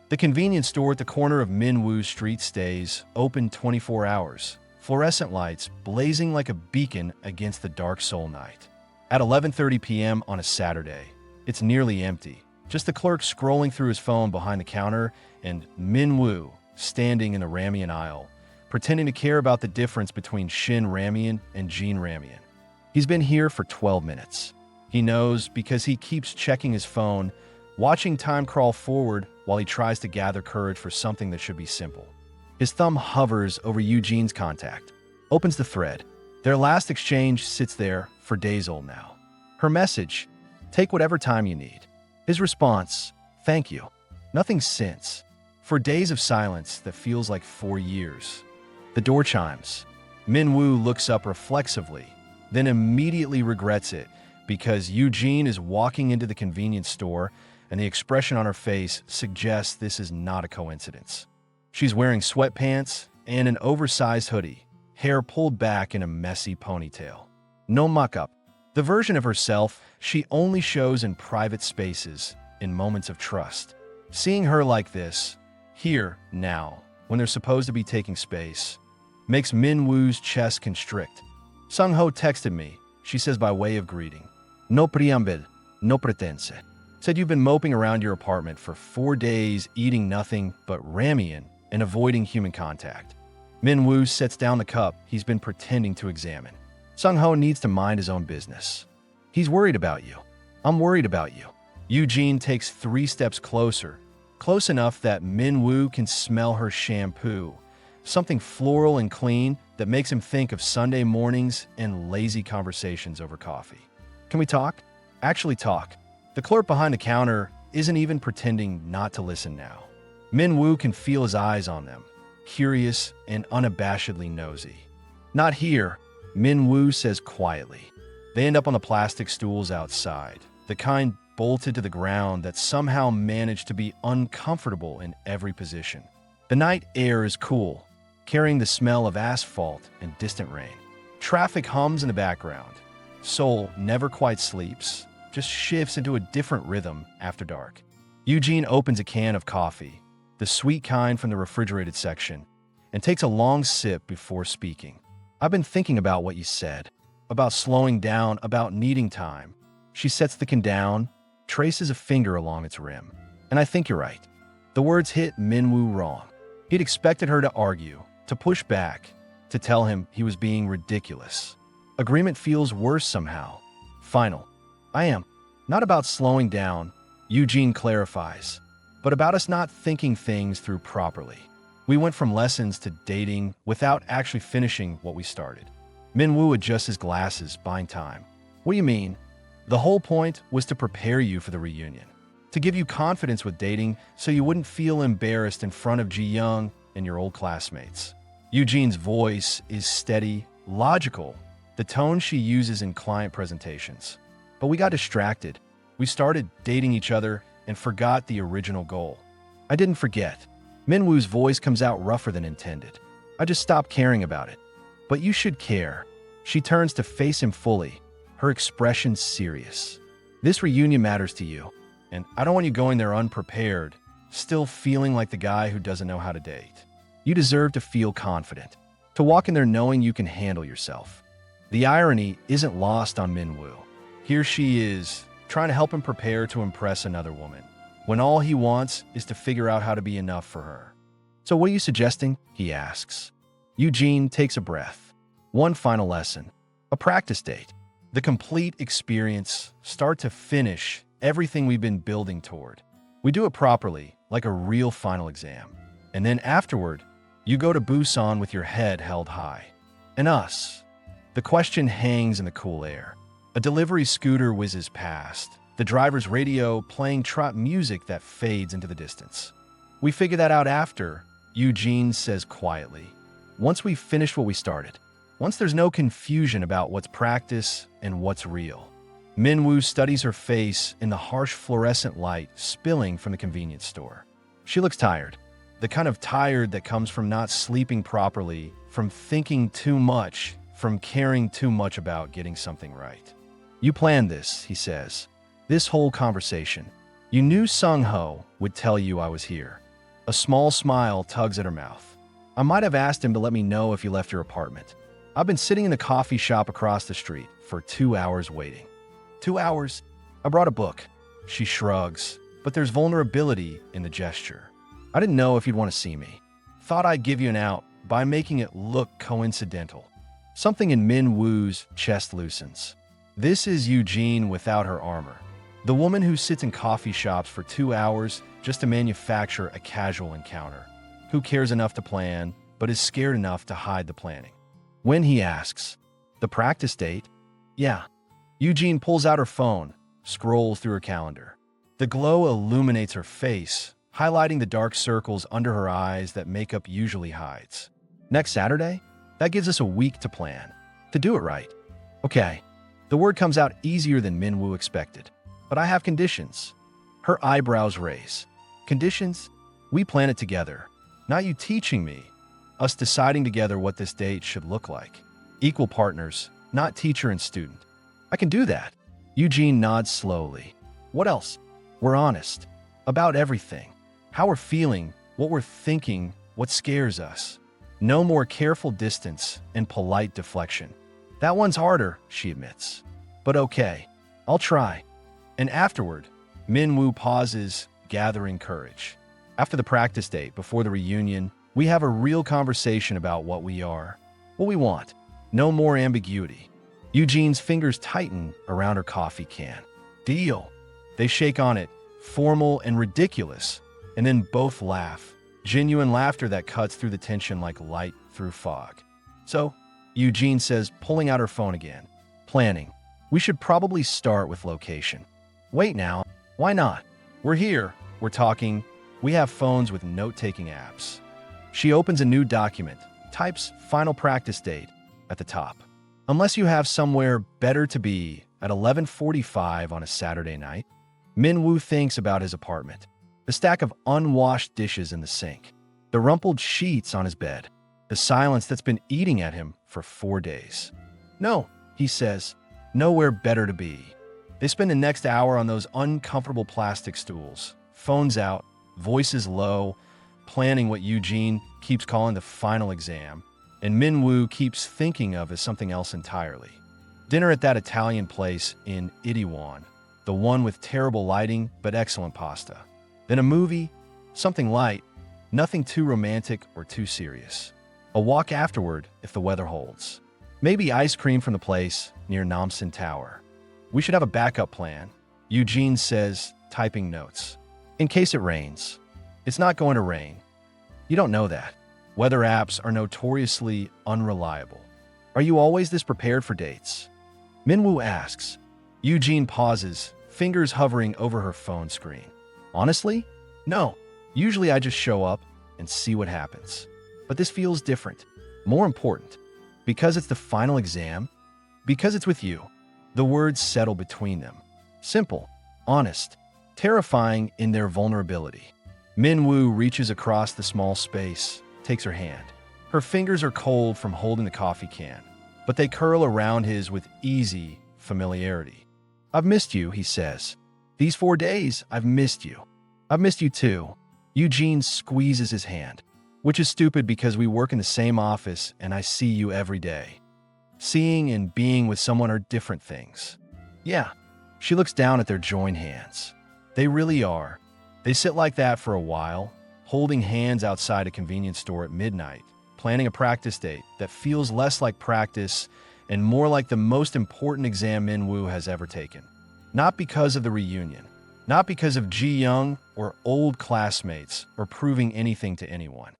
The convenience store at the corner of Minwoo Street stays open 24 hours, fluorescent lights blazing like a beacon against the dark Seoul night. At 11:30 p.m. on a Saturday, it's nearly empty. Just the clerk scrolling through his phone behind the counter and Minwoo standing in the ramen aisle, pretending to care about the difference between Shin ramen and Jin ramen. He's been here for 12 minutes. He knows because he keeps checking his phone, watching time crawl forward while he tries to gather courage for something that should be simple. His thumb hovers over Yu-jin's contact, opens the thread. Their last exchange sits there for days old now. Her message, "Take whatever time you need." His response, "Thank you. Nothing since." For days of silence that feels like 4 years. The door chimes. Minwoo looks up reflexively, then immediately regrets it because Yu-jin is walking into the convenience store and the expression on her face suggests this is not a coincidence. She's wearing sweatpants and an oversized hoodie, hair pulled back in a messy ponytail. No mock-up. The version of herself she only shows in private spaces, in moments of trust. Seeing her like this, here, now, when they're supposed to be taking space, makes Minwoo's chest constrict. Sung-ho texted me, she says by way of greeting. "No preamble, no pretense." Said you've been moping around your apartment for 4 days, eating nothing but ramen and avoiding human contact. Minwoo sets down the cup he's been pretending to examine. Sung-ho needs to mind his own business. He's worried about you. I'm worried about you. Yu-jin takes 3 steps closer, close enough that Minwoo can smell her shampoo, something floral and clean that makes him think of Sunday mornings and lazy conversations over coffee. Can we talk? Actually talk. The clerk behind the counter isn't even pretending not to listen now. Minwoo can feel his eyes on them, curious and unabashedly nosy. "Not here," Minwoo says quietly. They end up on the plastic stools outside, the kind bolted to the ground that somehow manage to be uncomfortable in every position. The night air is cool, carrying the smell of asphalt and distant rain. Traffic hums in the background. Seoul never quite sleeps, just shifts into a different rhythm after dark. Yu-jin opens a can of coffee, the sweet kind from the refrigerated section, and takes a long sip before speaking. "I've been thinking about what you said, about slowing down, about needing time." She sets the can down, traces a finger along its rim. "And I think you're right." The words hit Minwoo wrong. He'd expected her to argue, to push back, to tell him he was being ridiculous. Agreement feels worse somehow. Final. "I am. Not about slowing down," Yu-jin clarifies, "but about us not thinking things through properly. We went from lessons to dating without actually finishing what we started." Minwoo adjusts his glasses, buying time. "What do you mean?" "The whole point was to prepare you for the reunion, to give you confidence with dating so you wouldn't feel embarrassed in front of Ji-young and your old classmates." Yu-jin's voice is steady, logical, the tone she uses in client presentations. "But we got distracted. We started dating each other and forgot the original goal." "I didn't forget." Minwoo's voice comes out rougher than intended. "I just stopped caring about it." "But you should care." She turns to face him fully, her expression serious. "This reunion matters to you, and I don't want you going there unprepared, still feeling like the guy who doesn't know how to date. You deserve to feel confident, to walk in there knowing you can handle yourself." The irony isn't lost on Minwoo. Here she is, trying to help him prepare to impress another woman, when all he wants is to figure out how to be enough for her. "So what are you suggesting?" he asks. Yu-jin takes a breath. "One final lesson. A practice date. The complete experience, start to finish, everything we've been building toward. We do it properly, like a real final exam. And then afterward, you go to Busan with your head held high. And us." The question hangs in the cool air. A delivery scooter whizzes past, the driver's radio playing trot music that fades into the distance. "We figure that out after," Yu-jin says quietly. "Once we've finished what we started. Once there's no confusion about what's practice and what's real." Minwoo studies her face in the harsh fluorescent light spilling from the convenience store. She looks tired. The kind of tired that comes from not sleeping properly, from thinking too much, from caring too much about getting something right. "You planned this," he says. "This whole conversation. You knew Sung-ho would tell you I was here." A small smile tugs at her mouth. I might have asked him to let me know if you left your apartment. I've been sitting in the coffee shop across the street for 2 hours waiting. 2 hours? I brought a book. She shrugs, but there's vulnerability in the gesture. I didn't know if you'd want to see me. Thought I'd give you an out by making it look coincidental. Something in Min Woo's chest loosens. This is Yu-jin without her armor. The woman who sits in coffee shops for 2 hours just to manufacture a casual encounter. Who cares enough to plan, but is scared enough to hide the planning. When he asks, "The practice date?" "Yeah." Yu-jin pulls out her phone, scrolls through her calendar. The glow illuminates her face, highlighting the dark circles under her eyes that makeup usually hides. "Next Saturday? That gives us a week to plan. To do it right." "Okay." The word comes out easier than Min Woo expected. "But I have conditions." Her eyebrows raise. "Conditions? We plan it together. Not you teaching me. Us deciding together what this date should look like. Equal partners, not teacher and student." "I can do that." Yu-jin nods slowly. "What else?" "We're honest. About everything. How we're feeling, what we're thinking, what scares us. No more careful distance and polite deflection." "That one's harder," she admits. "But okay. I'll try." And afterward, Min Woo pauses, gathering courage. After the practice date, before the reunion, we have a real conversation about what we are, what we want. No more ambiguity. Yu-jin's fingers tighten around her coffee can. "Deal." They shake on it, formal and ridiculous, and then both laugh. Genuine laughter that cuts through the tension like light through fog. "So," Yu-jin says, pulling out her phone again. "Planning. We should probably start with location." "Wait now. Why not? We're here. We're talking. We have phones with note-taking apps." She opens a new document, types "final practice date" at the top. "Unless you have somewhere better to be at 11:45 on a Saturday night." Min Woo thinks about his apartment. The stack of unwashed dishes in the sink. The rumpled sheets on his bed. The silence that's been eating at him for 4 days. "No," he says. "Nowhere better to be." They spend the next hour on those uncomfortable plastic stools. Phones out, voices low, planning what Yu-jin keeps calling the final exam, and Min Woo keeps thinking of as something else entirely. Dinner at that Italian place in Itaewon, the one with terrible lighting but excellent pasta. Then a movie, something light, nothing too romantic or too serious. A walk afterward if the weather holds. Maybe ice cream from the place near Namsan Tower. "We should have a backup plan," Yu-jin says, typing notes. "In case it rains." It's not going to rain. You don't know that. Weather apps are notoriously unreliable. "Are you always this prepared for dates?" Min Woo asks. Yu-jin pauses, fingers hovering over her phone screen. "Honestly? No. Usually I just show up and see what happens. But this feels different. More important. Because it's the final exam? Because it's with you." The words settle between them. Simple, honest, terrifying in their vulnerability. Min Woo reaches across the small space, takes her hand. Her fingers are cold from holding the coffee can, but they curl around his with easy familiarity. "I've missed you," he says. "These 4 days, I've missed you." "I've missed you too." Yu-jin squeezes his hand, which is stupid because we work in the same office and I see you every day. Seeing and being with someone are different things. "Yeah." She looks down at their joined hands. They really are. They sit like that for a while, holding hands outside a convenience store at midnight, planning a practice date that feels less like practice and more like the most important exam Min Woo has ever taken. Not because of the reunion, not because of Ji Young or old classmates or proving anything to anyone,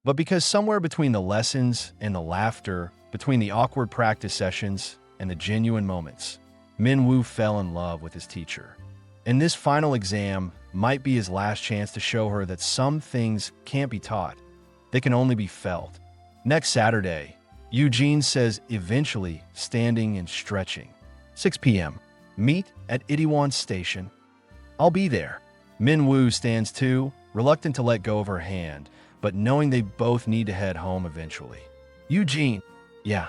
but because somewhere between the lessons and the laughter, between the awkward practice sessions and the genuine moments, Min Woo fell in love with his teacher. And this final exam might be his last chance to show her that some things can't be taught. They can only be felt. Next Saturday, Yu-jin says eventually, standing and stretching. 6 p.m. Meet at Itaewon Station. "I'll be there." Min Woo stands too, reluctant to let go of her hand, but knowing they both need to head home eventually. "Yu-jin." "Yeah.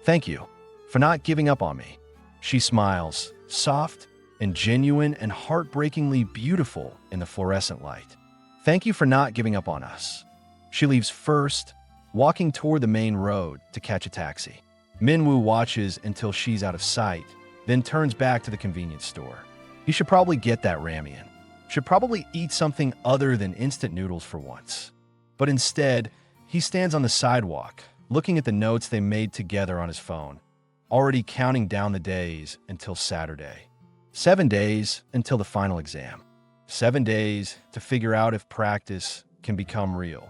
Thank you for not giving up on me." She smiles, soft and genuine and heartbreakingly beautiful in the fluorescent light. Thank you for not giving up on us. She leaves first, walking toward the main road to catch a taxi. Minwoo watches until she's out of sight, then turns back to the convenience store. He should probably get that ramen. Should probably eat something other than instant noodles for once. But instead, he stands on the sidewalk, looking at the notes they made together on his phone, already counting down the days until Saturday. 7 days until the final exam. 7 days to figure out if practice can become real.